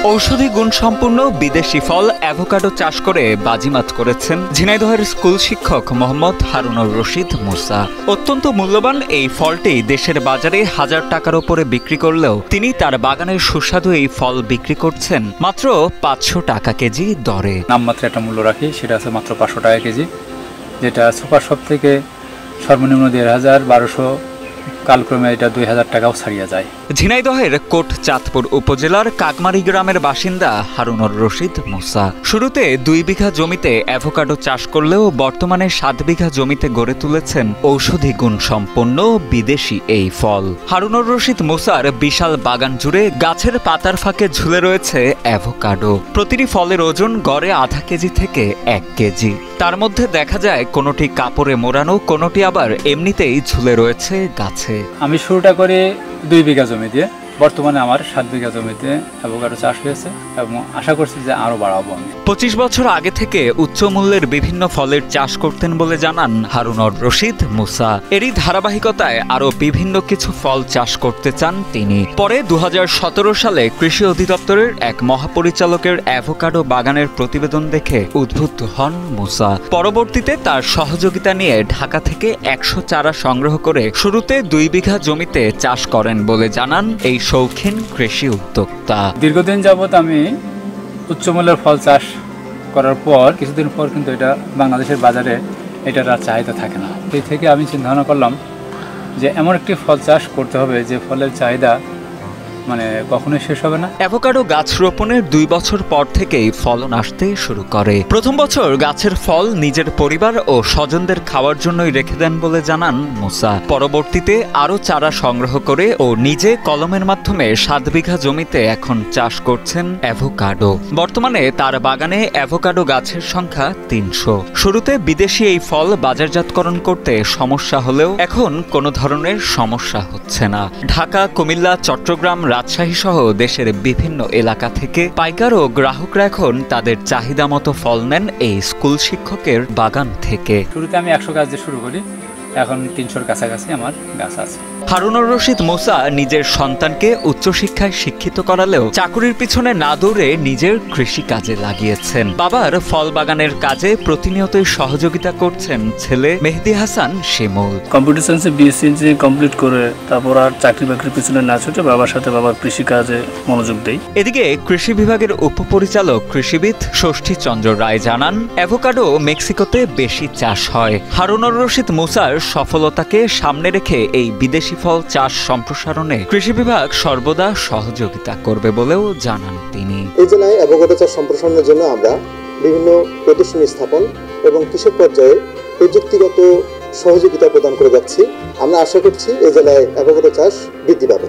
ঔষধি গুণসম্পন্ন বিদেশি ফল অ্যাভোকাডো চাষ করে বাজিমাত করেছেন ঝিনাইদহের স্কুল শিক্ষক মোহাম্মদ হারুনুর রশিদ মুসা। অত্যন্ত মূল্যবান এই ফলটি দেশের বাজারে 1000 টাকার উপরে বিক্রি করলেও তিনি তার বাগানের সুস্বাদু এই ফল বিক্রি করছেন মাত্র 500 টাকা কেজি দরে। নামমাত্র একটা মূল্য রাখি, সেটা আছে মাত্র 500 টাকা কেজি, যেটা সুপার শপ থেকে সর্বনিম্ন 1500, 1200, কালক্রমে এটা 2000 টাকাও ছাড়িয়ে যায়। ঝিনাইদহের কোট চাঁদপুর উপজেলার কাকমারি গ্রামের বাসিন্দা হারুনুর রশিদ মুসা শুরুতে 2 বিঘা জমিতে অ্যাভোকাডো চাষ করলেও বর্তমানে 7 বিঘা জমিতে গড়ে তুলেছেন ঔষধি গুণ সম্পন্ন বিদেশি এই ফল। হারুনুর রশিদ মুসার বিশাল বাগান জুড়ে গাছের পাতার ফাঁকে ঝুলে রয়েছে অ্যাভোকাডো। প্রতিটি ফলের ওজন গড়ে আধা কেজি থেকে 1 কেজি। তার মধ্যে দেখা যায় কোনোটি কাপড়ে মোড়ানো, কোনোটি আবার এমনিতেই ঝুলে রয়েছে গাছে। আমি শুরুটা করে 2 বিঘা জমি দিয়ে, বর্তমানে আমার 7 বিঘা জমিতে অ্যাভোকাডো চাষ হয়েছে এবং আশা করছি যে আরো বাড়াবো আমি। 25 বছর আগে থেকে উচ্চ মূল্যের বিভিন্ন ফলের চাষ করতেন বলে জানান হারুনুর রশিদ মুসা। এরই ধারাবাহিকতায় আরো বিভিন্ন কিছু ফল চাষ করতে চান তিনি। পরে 2017 সালে কৃষি অধিদপ্তরের এক মহাপরিচালকের অ্যাভোকাডো বাগানের প্রতিবেদন দেখে উদ্বুদ্ধ হন মুসা। পরবর্তীতে তার সহযোগিতা নিয়ে ঢাকা থেকে 100 চারা সংগ্রহ করে শুরুতে 2 বিঘা জমিতে চাষ করেন বলে জানান এই শৌখিন কৃষি উদ্যোক্তা। দীর্ঘদিন যাবৎ আমি উচ্চমূল্যের ফল চাষ করার পর কিছুদিন পর কিন্তু এটা বাংলাদেশের বাজারে এটার আর চাহিদা থাকে না। এই থেকে আমি চিন্তা ভাবনা করলাম যে এমন একটি ফল চাষ করতে হবে যে ফলের চাহিদা কখনোই শেষ হবে না। অ্যাভোকাডো গাছ রোপণের 2 বছর পর থেকেই ফলন আসতে শুরু করে। প্রথম বছর গাছের ফল নিজের পরিবার ও স্বজনদের খাওয়ার জন্যই রেখে দেন বলে জানান মুসা। পরবর্তীতে আরো চারা সংগ্রহ করে ও নিজে কলমের মাধ্যমে 7 বিঘা জমিতে এখন চাষ করছেন অ্যাভোকাডো। বর্তমানে তার বাগানে অ্যাভোকাডো গাছের সংখ্যা 300। শুরুতে বিদেশি এই ফল বাজারজাতকরণ করতে সমস্যা হলেও এখন কোনো ধরনের সমস্যা হচ্ছে না। ঢাকা, কুমিল্লা, চট্টগ্রাম, রাজশাহী সহ দেশের বিভিন্ন এলাকা থেকে পাইকার ও গ্রাহকরা এখন তাদের চাহিদা মতো ফল নেন এই স্কুল শিক্ষকের বাগান থেকে। শুরুতে আমি 100 গাছ দিয়ে শুরু করি, এখন 300-র কাছাকাছি আমার গাছ আছে। হারুনুর রশিদ মুসা নিজের সন্তানকে উচ্চশিক্ষায় শিক্ষিত করালেও চাকুরির পিছনে না দৌড়ে নিজের কৃষি কাজে লাগিয়েছেন। বাবার ফল বাগানের কাজে প্রতিনিয়তই সহযোগিতা করছেন ছেলে মেহেদি হাসান শিমুল। কম্পিউটার সায়েন্সে বিএসসি ইঞ্জিনিয়ারিং কমপ্লিট করে তারপর আর চাকরি বাকরির পিছনে না ছুটে বাবার সাথে বাবার কৃষি কাজে মনোযোগ দেই। এদিকে কৃষি বিভাগের উপপরিচালক কৃষিবিদ ষষ্ঠী চন্দ্র রায় জানান, অ্যাভোকাডো মেক্সিকোতে বেশি চাষ হয়। হারুনুর রশিদ মুসার সফলতাকে সামনে রেখে এই বিদেশি ফল চাষ সম্প্রসারণে কৃষি বিভাগ সর্বদা সহযোগিতা করবে বলেও জানান তিনি। এই জেলায় অ্যাভোকাডো চাষ সম্প্রসারণের জন্য আমরা বিভিন্ন প্রদর্শনী স্থাপন এবং কৃষক পর্যায়ে প্রযুক্তিগত সহযোগিতা প্রদান করে যাচ্ছি। আমরা আশা করছি এই জেলায় অ্যাভোকাডো চাষ বৃদ্ধি পাবে।